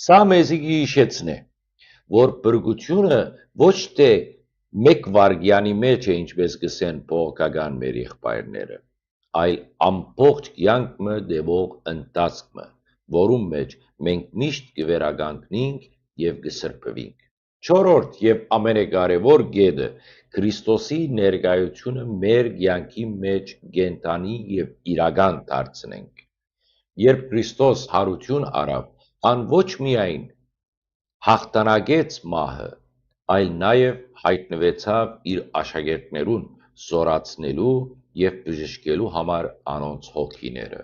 Սա մեզի հիշեցնե, որ բրգությունը ոչ թե մեկ վարգյանի մեջ է, ինչպես գսեն փողոքական մեր եղբայրները, այլ ամբողջ կյանքը դեպող ընթացքը, որում մեջ մենք միշտ կվերագանքնենք եւ կսրբվենք։ Չորրորդ եւ ամենակարևոր գեդը Քրիստոսի ներկայությունը մեր կյանքի մեջ կենթանի եւ իրական դարձնենք։ Երբ Քրիստոս հարություն արավ, ան ոչ միայն հաղթանակեց մահը, այլ նաև հայտնվեցավ իր աշակերտներուն զորացնելու եւ բժշկելու համար անոնց հոգիները։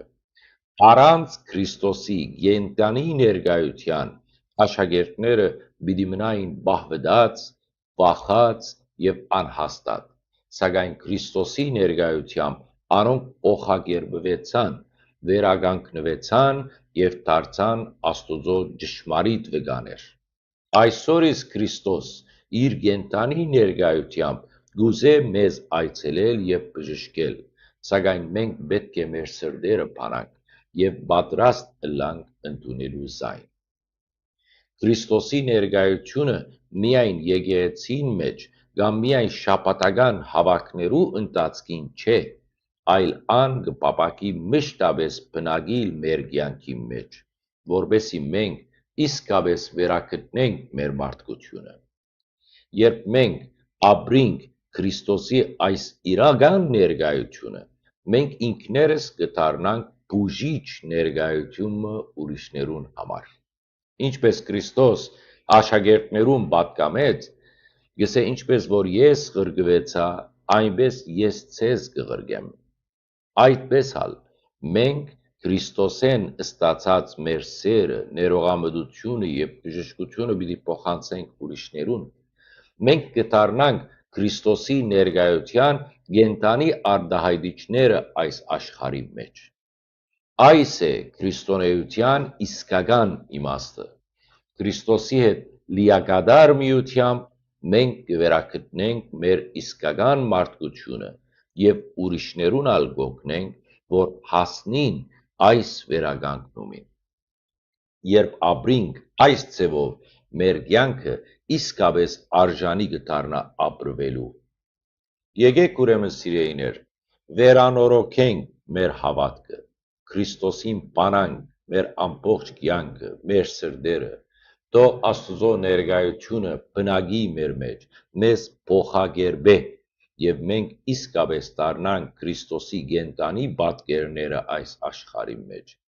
Առանց Քրիստոսի կենթանի ներկայության աշակերտները պիտի մնային բահվտած, վախած եւ անհաստատ, սակայն Քրիստոսի ներկայությամբ անոնք օխակերպվեցան, վերագանքնվեցան եւ դարձան Աստուծո ճշմարիտ վկաներ։ Այսօր իսկ Քրիստոս իր կենթանի ներկայությամբ գուզե մեզ այցելել եւ բժշկել, սակայն մենք պետք է մեր սրտերը բանանք եւ պատրաստ ըլլանք ընդունելու զայն։ Քրիստոսի ներկայությունը միայն եկեղեցին մեջ կամ միայն շաբաթական հավաքներու ընթացքին չէ, այլ ան կպապակի մշտապես բնակիլ մեր կյանքի մեջ, որբեսի մենք իսկապես վերագտնենք մեր մարդկությունը։ Երբ մենք ապրենք Քրիստոսի այս իրական ներկայությունը, մենք ինքներս կդառնանք բուժիչ ներկայությունը ուրիշներուն համար։ Ինչպես Քրիստոս աշակերտներուն պատկամեց, գսե ինչպես որ ես ղրկվեցա, այնպես ես ցեզ կղրկեմ։ Այդպես հալ մենք Քրիստոսեն ստացած մեր սերը, ներողամտությունը եւ բժշկությունը պիտի փոխանցենք ուրիշներուն։ Մենք կդառնանք Քրիստոսի ներկայության կենթանի արտահայտիչները այս աշխարհի մեջ։ Այս է քրիստոնեության իսկական իմաստը։ Քրիստոսի հետ լիակատար միությամբ մենք կվերագտնենք մեր իսկական մարդկությունը եւ ուրիշներուն ալ կօգնենք, որ հասնին այս վերագանքնումին։ Երբ ապրենք այս ձևով, մեր կյանքը իսկապես արժանի կդառնա ապրվելու։ Եկեք ուրեմն սիրեիներ, վերանորոգենք մեր հավատքը, Քրիստոսին բանանք մեր ամբողջ կյանքը, մեր սրտերը, թող Աստուծո ներկայությունը բնակի մեր մեջ, մեզ փոխակերպե եւ մենք իսկապես դառնանք Քրիստոսի կենթանի պատկերները այս աշխարհի մեջ։